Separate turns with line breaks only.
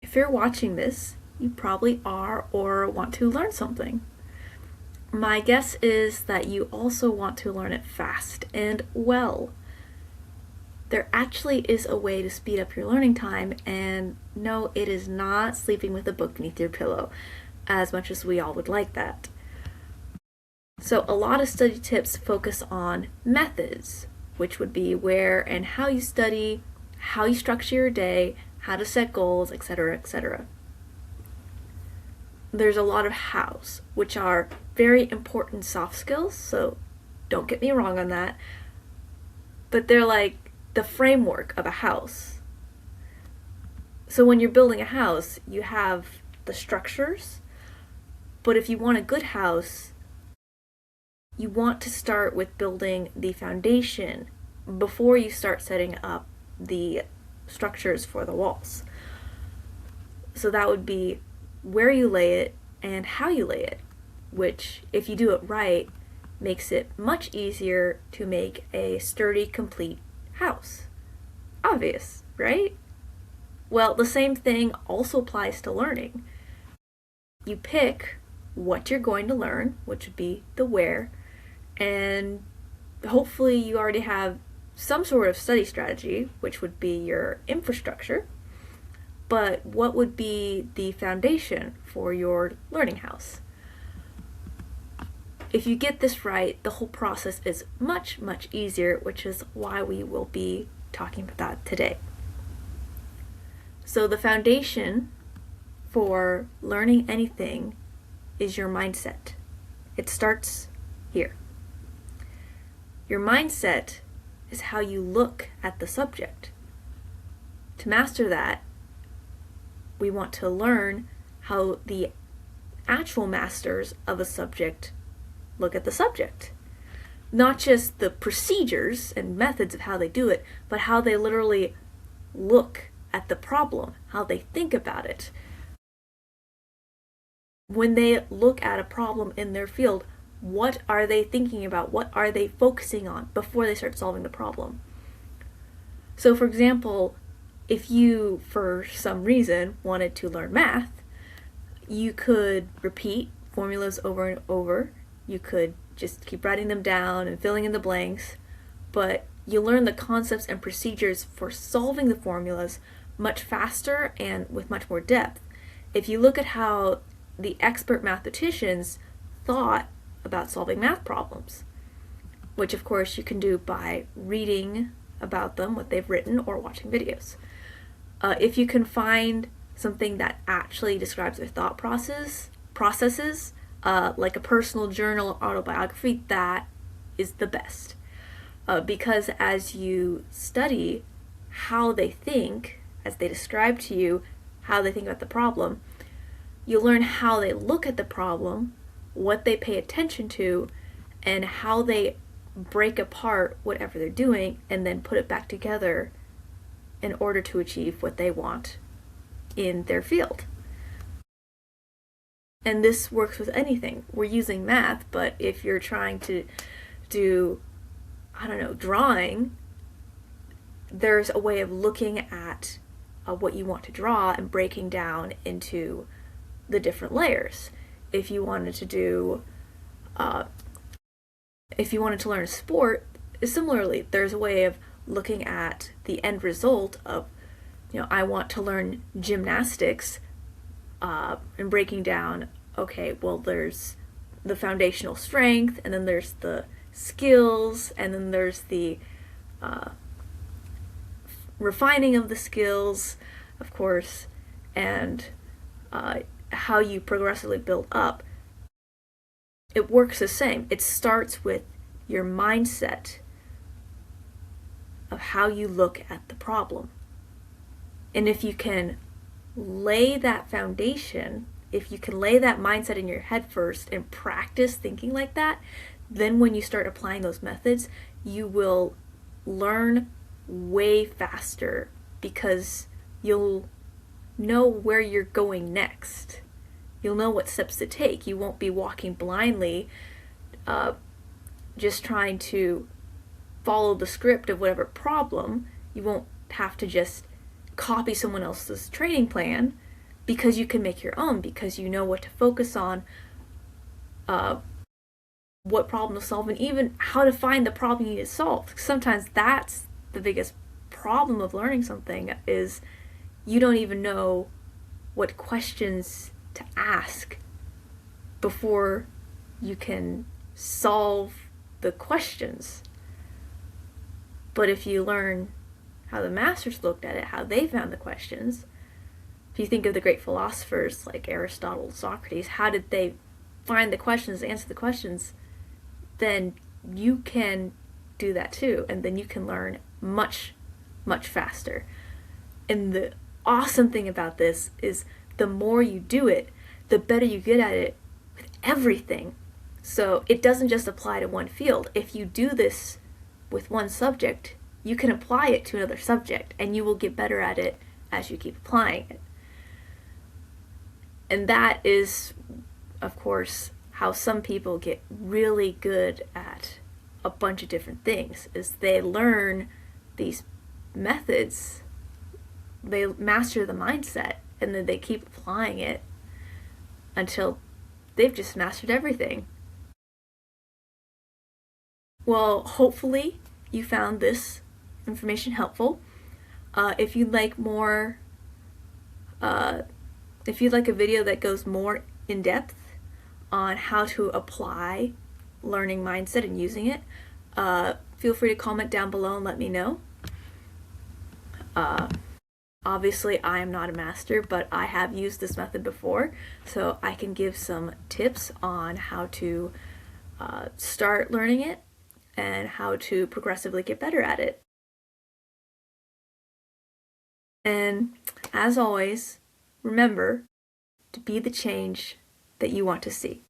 if you're watching this, you probably are or want to learn something. My guess is that you also want to learn it fast and well. There actually is a way to speed up your learning time, and no, it is not sleeping with a book beneath your pillow, as much as we all would like that. So a lot of study tips focus on methods, which would be where and how you study, how you structure your day, how to set goals, etc., etc. There's a lot of hows, which are very important soft skills, so don't get me wrong on that, but they're like the framework of a house. So when you're building a house, you have the structures, but if you want a good house, you want to start with building the foundation before you start setting up the structures for the walls. So that would be where you lay it and how you lay it, which, if you do it right, makes it much easier to make a sturdy, complete house. Obvious, right? Well, the same thing also applies to learning. You pick what you're going to learn, which would be the where, and hopefully you already have some sort of study strategy, which would be your infrastructure. But what would be the foundation for your learning house? If you get this right, the whole process is much, much easier, which is why we will be talking about that today. So the foundation for learning anything is your mindset. It starts here. Your mindset is how you look at the subject. To master that, we want to learn how the actual masters of a subject look at the subject. Not just the procedures and methods of how they do it, but how they literally look at the problem, how they think about it. When they look at a problem in their field, what are they thinking about? What are they focusing on before they start solving the problem? So, for example, if you, for some reason, wanted to learn math, you could repeat formulas over and over. You could just keep writing them down and filling in the blanks, but you learn the concepts and procedures for solving the formulas much faster and with much more depth. If you look at how the expert mathematicians thought about solving math problems, which of course you can do by reading about them, what they've written, or watching videos. If you can find something that actually describes their thought processes, like a personal journal or autobiography, that is the best. Because as you study how they think, as they describe to you how they think about the problem, you'll learn how they look at the problem, what they pay attention to, and how they break apart whatever they're doing and then put it back together in order to achieve what they want in their field. And this works with anything. We're using math, but if you're trying to do, drawing, there's a way of looking at what you want to draw and breaking down into the different layers. If you wanted to learn a sport, similarly, there's a way of looking at the end result of, I want to learn gymnastics, and breaking down, okay, well, there's the foundational strength, and then there's the skills, and then there's the refining of the skills, of course, and how you progressively build up. It works the same. It starts with your mindset of how you look at the problem. And if you can lay that foundation, if you can lay that mindset in your head first and practice thinking like that, then when you start applying those methods, you will learn way faster because you'll know where you're going next. You'll know what steps to take. You won't be walking blindly, just trying to follow the script of whatever problem. You won't have to just copy someone else's training plan. because you can make your own, because you know what to focus on, what problem to solve, and even how to find the problem you need to solve. Sometimes that's the biggest problem of learning something, is you don't even know what questions to ask before you can solve the questions. But if you learn how the masters looked at it, how they found the questions, if you think of the great philosophers like Aristotle, Socrates, how did they find the questions, answer the questions, then you can do that too, and then you can learn much, much faster. And the awesome thing about this is the more you do it, the better you get at it with everything. So it doesn't just apply to one field. If you do this with one subject, you can apply it to another subject, and you will get better at it as you keep applying it. And that is, of course, how some people get really good at a bunch of different things, is they learn these methods, they master the mindset, and then they keep applying it until they've just mastered everything. Well, hopefully you found this information helpful. If you'd like more, if you'd like a video that goes more in depth on how to apply learning mindset and using it, feel free to comment down below and let me know. Obviously, I am not a master, but I have used this method before, so I can give some tips on how to start learning it and how to progressively get better at it. And as always, remember to be the change that you want to see.